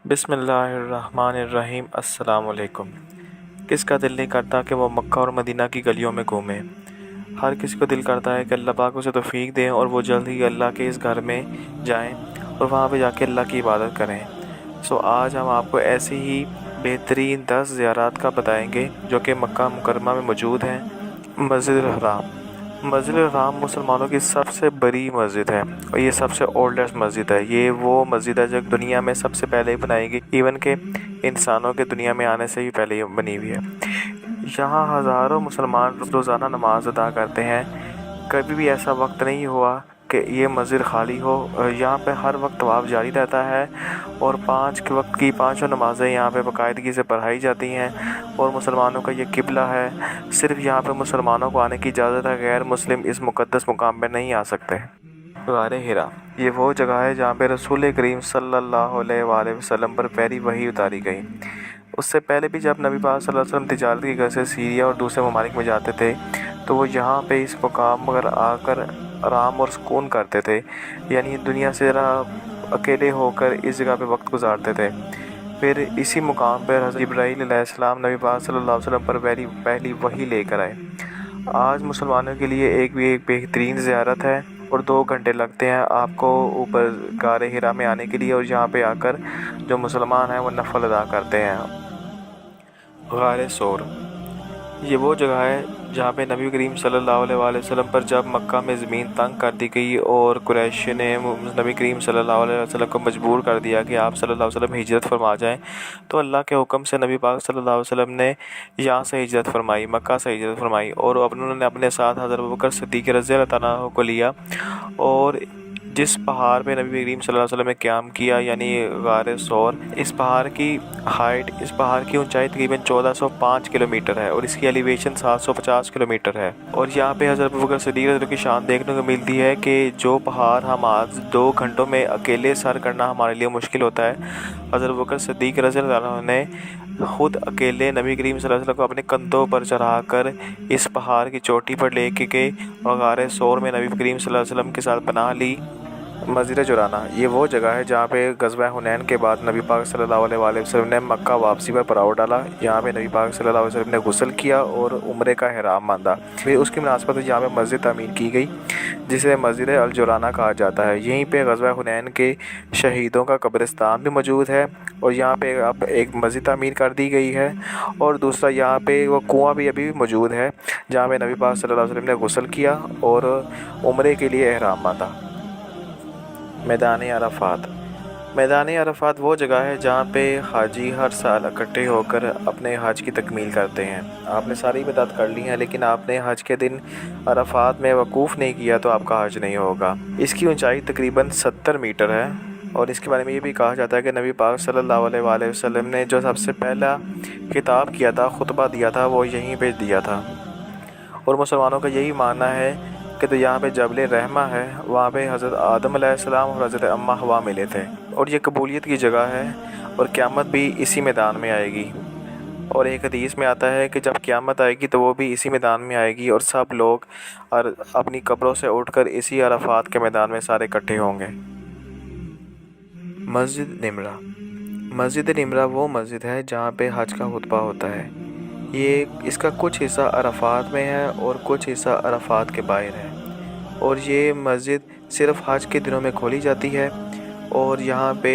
बिस्मिल्लाहिर्रहमानिर्रहीम। अस्सलाम वालेकुम। किस का दिल नहीं करता कि वो मक्का और मदीना की गलियों में घूमे। हर किसी को दिल करता है कि अल्लाह पाक उसे तौफीक दें और वो जल्द ही अल्लाह के इस घर में जाएं और वहाँ पे जाके अल्लाह की इबादत करें। आज हम आपको ऐसी ही बेहतरीन 10 ज़ियारत का बताएंगे जो कि मक्का मुकर्रमा में मौजूद हैं। मस्जिद हराम। मस्जिद हराम मुसलमानों की सबसे बड़ी मस्जिद है और ये सबसे ओल्डेस्ट मस्जिद है। ये वो मस्जिद है जो दुनिया में सबसे पहले बनाई गई, इवन के इंसानों के दुनिया में आने से भी पहले ये बनी हुई है। यहाँ हज़ारों मुसलमान रोज़ाना नमाज अदा करते हैं। कभी भी ऐसा वक्त नहीं हुआ कि ये मस्जिद खाली हो। यहाँ पे हर वक्त तवाफ़ जारी रहता है और 5 के वक्त की 5 नमाज़ें यहाँ पे बाकायदगी से पढ़ाई जाती हैं और मुसलमानों का ये किबला है। सिर्फ यहाँ पे मुसलमानों को आने की इजाज़त है, गैर मुस्लिम इस मुक़द्दस मुकाम पे नहीं आ सकते। गारे हिरा, ये वो जगह है जहाँ पे रसूल करीम सल्लल्लाहु अलैहि वसल्लम पर पहली वही उतारी गई। उससे पहले भी जब नबी पाक सल्लल्लाहु अलैहि वसल्लम तिजारत की वजह से सीरिया और दूसरे ममालिक में जाते थे तो वो यहाँ पे इस मुकाम पर आकर आराम और सुकून करते थे, यानी दुनिया से ज़रा अकेले होकर इस जगह पे वक्त गुजारते थे। फिर इसी मुकाम पर हज़रत जिब्राईल अलैहिस्सलाम नबी पाक सल्लल्लाहु अलैहि वसल्लम पर पहली वही लेकर आए। आज मुसलमानों के लिए एक बेहतरीन ज़ियारत है और 2 घंटे लगते हैं आपको ऊपर गारे हिरा में आने के लिए और यहाँ पे आकर जो मुसलमान हैं वो नफल अदा करते हैं। गारे सोर, ये वो जगह है जहाँ पे नबी करीम सल्लल्लाहु अलैहि वसल्लम पर जब मक्का में ज़मीन तंग कर दी गई और कुरैश ने नबी करीम सल्लल्लाहु अलैहि वसल्लम को मजबूर कर दिया कि आप सल्लल्लाहु अलैहि वसल्लम हिजरत फरमा जाएं, तो अल्लाह के हुक्म से नबी पाक सल्लल्लाहु अलैहि वसल्लम ने यहाँ से हिजरत फरमाई, मक्का से हिजरत फरमाई और उन्होंने अपने साथ हज़रत अबू बकर सिद्दीक़ रज़ियल्लाहु अन्हु को लिया और जिस पहाड़ पे नबी करीम सल्लल्लाहु अलैहि वसल्लम ने क़याम किया यानी गारे सौर, इस पहाड़ की ऊंचाई तकरीबन 1405 किलोमीटर है और इसकी एलिवेशन 750 किलोमीटर है। और यहाँ पे हज़रत अबू बकर सिद्दीक़ रज़ियल्लाहु अन्हु की शान देखने को मिलती है कि जो पहाड़ हम आज 2 घंटों में अकेले सर करना हमारे लिए मुश्किल होता है, हज़रत अबू बकर सिद्दीक़ रज़ियल्लाहु अन्हु ने खुद अकेले नबी करीम सल्लल्लाहु अलैहि वसल्लम को अपने कंधों पर चढ़ाकर इस पहाड़ की चोटी पर लेके गए और गारे सौर में नबी करीम सल्लल्लाहु अलैहि वसल्लम के साथ पनाह ली। मस्जिद जुराना, ये वो जगह है जहाँ पे ग़ज़वा हुनैन के बाद नबी पाक सल्लल्लाहु अलैहि वसल्लम ने मक्का वापसी पर पड़ाव डाला। यहाँ पे नबी पाक सल्लल्लाहु अलैहि वसल्लम ने गुस्ल किया और उम्रे का ihram बांधा। फिर उसकी मुनासबत यहाँ पे मस्जिद तामीर की गई जिसे मस्जिद अल जुराना कहा जाता है। यहीं पे ग़ज़वा हुनैन के शहीदों का कब्रिस्तान भी मौजूद है और यहाँ पे अब एक मस्जिद तामीर कर दी गई है और दूसरा यहाँ पे वो कुआँ भी अभी मौजूद है जहाँ पे नबी पाक सल्लल्लाहु अलैहि वसल्लम ने गुस्ल किया और उम्रे के लिए ihram बांधा। मैदान अरफ़ात, मैदान अरफ़ात वो जगह है जहाँ पे हाजी हर साल इकट्ठे होकर अपने हज की तकमील करते हैं। आपने सारी इबादत कर ली हैं लेकिन आपने हज के दिन अरफ़ात में वक़ूफ़ नहीं किया तो आपका हज नहीं होगा। इसकी ऊंचाई तकरीबन 70 मीटर है और इसके बारे में ये भी कहा जाता है कि नबी पाक सल्लल्लाहु अलैहि वसल्लम ने जो सबसे पहला खिताब किया था, खुतबा दिया था, वो यहीं पे दिया था। और मुसलमानों का यही मानना है कि तो यहाँ पे जबल रहमा है, वहाँ पे हज़रत आदम अलैहिस्सलाम और हज़रत अम्मा हवा मिले थे और ये कबूलियत की जगह है और क़यामत भी इसी मैदान में आएगी। और एक हदीस में आता है कि जब क़यामत आएगी तो वो भी इसी मैदान में आएगी और सब लोग और अपनी कब्रों से उठकर इसी अरफ़ात के मैदान में सारे इकट्ठे होंगे। मस्जिद निमरा, मस्जिद निमरा वो मस्जिद है जहाँ पे हज का खुतबा होता है। इसका कुछ हिस्सा अरफ़ात में है और कुछ हिस्सा अरफ़ात के बाहर है और ये मस्जिद सिर्फ़ हज के दिनों में खोली जाती है और यहाँ पे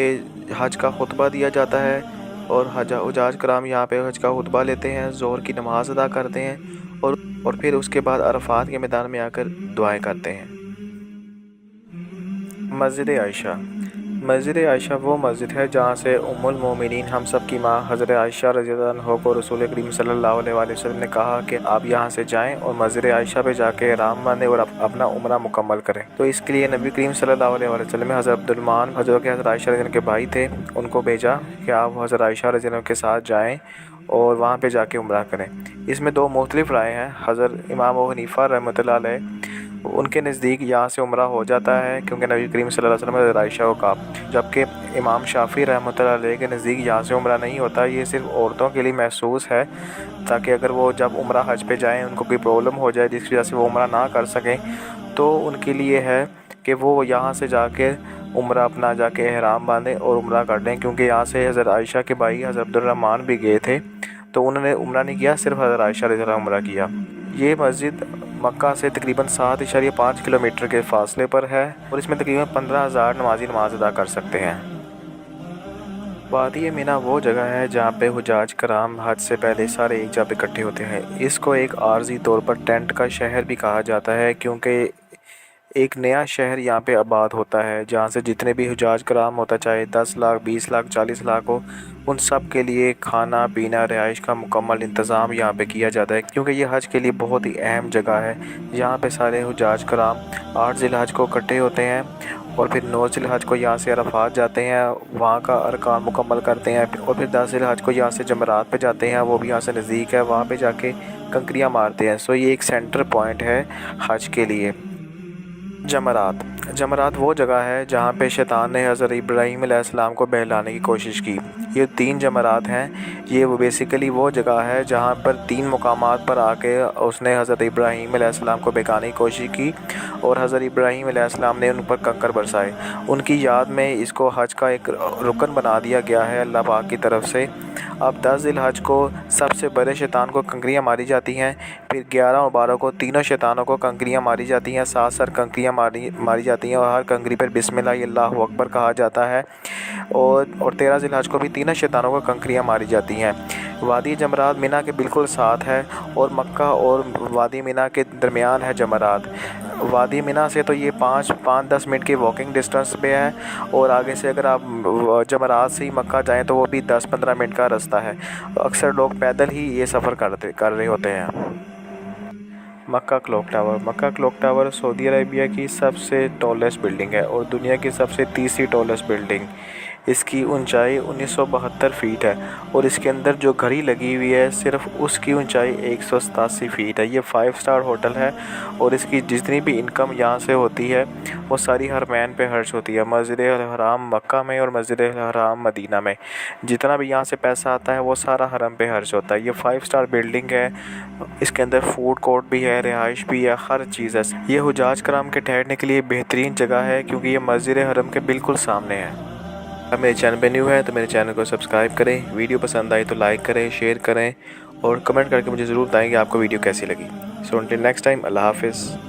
हज का खुतबा दिया जाता है और हुज्जाज कराम यहाँ पे हज का खुतबा लेते हैं, ज़ोहर की नमाज़ अदा करते हैं और फिर उसके बाद अरफ़ात के मैदान में आकर दुआएं करते हैं। मस्जिद आयशा, मस्जिद आयशा वो मस्जिद है जहाँ से उम्मुल मोमिनीन हम सब की माँ हज़रत आयशा रज़ियल्लाहु अन्हा को रसूल करीम सल्लल्लाहु अलैहि वसल्लम ने कहा कि आप यहाँ से जाएं और मस्जिद आयशा पे जाके ihram बांधें और अपना उम्रा मुकम्मल करें। तो इसके लिए नबी करीम सल्लल्लाहु अलैहि वसल्लम ने हज़रत अब्दुर्रहमान हज़रत आयशा रज़ियल्लाहु के भाई थे, उनको भेजा कि आप हज़रत आयशा रज़ियल्लाहु के साथ जाएँ और वहाँ पे जाके उम्रा करें। इसमें 2 मुख्तलिफ़ राय हैं। हज़रत इमाम अबू हनीफ़ा रहमतुल्लाह अलैह उनके नज़दीक यहाँ से उम्रा हो जाता है क्योंकि नबी करीम सल्लल्लाहु अलैहि वसल्लम ने हज़रत आयशा को कहा, जबकि इमाम शाफ़ी रहमतुल्लाह अलैह के नज़दीक यहाँ से उम्रा नहीं होता। ये सिर्फ़ औरतों के लिए महसूस है ताकि अगर वो जब उम्रा हज पे जाएँ उनको कोई प्रॉब्लम हो जाए जिसकी वजह से वो उम्रा ना कर सकें तो उनके लिए है कि वो यहाँ से जाके उम्रा अपना जाके एहराम बांधें और उम्रा कर लें, क्योंकि यहाँ से हज़रत आयशा के भाई हज़रत अब्दुर्रहमान भी गए थे, तो उन्होंने उम्रा नहीं किया, सिर्फ हज़रत आयशा रज़ियल्लाहु अन्हा उम्रा किया। ये मस्जिद मक्का से तकरीबन 7.5 किलोमीटर के फासले पर है और इसमें तकरीबन 15,000 नमाजी नमाज अदा कर सकते हैं। वादी मिना वो जगह है जहाँ पे हुजाज कराम हज से पहले सारे एक जगह इकट्ठे होते हैं। इसको एक आर्जी तौर पर टेंट का शहर भी कहा जाता है, क्योंकि एक नया शहर यहाँ पे आबाद होता है जहाँ से जितने भी हुजाज कराम होता, चाहे 10 लाख 20 लाख 40 लाख हो, उन सब के लिए खाना पीना रिहाइश का मुकम्मल इंतज़ाम यहाँ पे किया जाता है, क्योंकि ये हज के लिए बहुत ही अहम जगह है। यहाँ पे सारे हुजाज कराम 8 ज़िलहज को इकट्ठे होते हैं और फिर 9 ज़िलहज को यहाँ से अरफात जाते हैं, वहाँ का अरकान मुकम्मल करते हैं और फिर 10 ज़िलहज को यहाँ से जमरात पे जाते हैं, वो भी यहाँ से नज़दीक है, वहाँ पे जाके कंकरियाँ मारते हैं। सो ये एक सेंटर पॉइंट है हज के लिए। जमरात वो जगह है जहाँ पे शैतान ने हज़रत इब्राहीम अलैहिस्सलाम को बहलाने की कोशिश की। ये 3 जमरात हैं। ये वो बेसिकली वो जगह है जहाँ पर 3 मुकामात पर आके उसने हज़रत इब्राहीम अलैहिस्सलाम को बहकाने की कोशिश की और हज़रत इब्राहीम अलैहिस्सलाम ने उन पर कंकर बरसाए। उनकी याद में इसको हज का एक रुकन बना दिया गया है अल्लाह पाक की तरफ से। अब 10 ज़िलहज को सबसे बड़े शैतान को कंकरियाँ मारी जाती हैं, फिर 11 और 12 को तीनों शैतानों को कंकरियाँ मारी जाती हैं, 7 सर कंकरियाँ मारी जाती हैं और हर कंकरी पर बिस्मिल्लाह अल्लाहु अकबर कहा जाता है। और 13 ज़िलहज को भी तीनों शैतानों को कंकरियाँ मारी जाती हैं। वादी जमरात मिना के बिल्कुल साथ है और मक्का और वादी मिना के दरमियान है जमरात। वादी मिना से तो ये 5-10 मिनट की वॉकिंग डिस्टेंस पे है और आगे से अगर आप जमरात से ही मक्का जाएं तो वो भी 10-15 मिनट का रास्ता है। अक्सर लोग पैदल ही ये सफ़र कर रहे होते हैं। मक्का क्लॉक टावर सऊदी अरेबिया की सबसे टॉलेस्ट बिल्डिंग है और दुनिया की सबसे तीसरी टॉलेस्ट बिल्डिंग। इसकी ऊंचाई 1972 फ़ीट है और इसके अंदर जो घड़ी लगी हुई है सिर्फ उसकी ऊंचाई 187 फ़ीट है। ये 5 स्टार होटल है और इसकी जितनी भी इनकम यहाँ से होती है वो सारी हरमैन पे खर्च होती है। मस्जिद अल हराम मक्का में और मस्जिद अल हराम मदीना में जितना भी यहाँ से पैसा आता है वो सारा हरम पे खर्च होता है। ये 5 स्टार बिल्डिंग है, इसके अंदर फूड कोर्ट भी है, रिहाइश भी है, हर चीज़ है। ये हुजाज कराम के ठहरने के लिए बेहतरीन जगह है क्योंकि ये मस्जिद हरम के बिल्कुल सामने है। अब मेरे चैनल पे न्यू है तो मेरे चैनल को सब्सक्राइब करें, वीडियो पसंद आई तो लाइक करें, शेयर करें और कमेंट करके मुझे ज़रूर बताएं कि आपको वीडियो कैसी लगी। सो अंटिल नेक्स्ट टाइम, अल्लाह हाफ़िज़।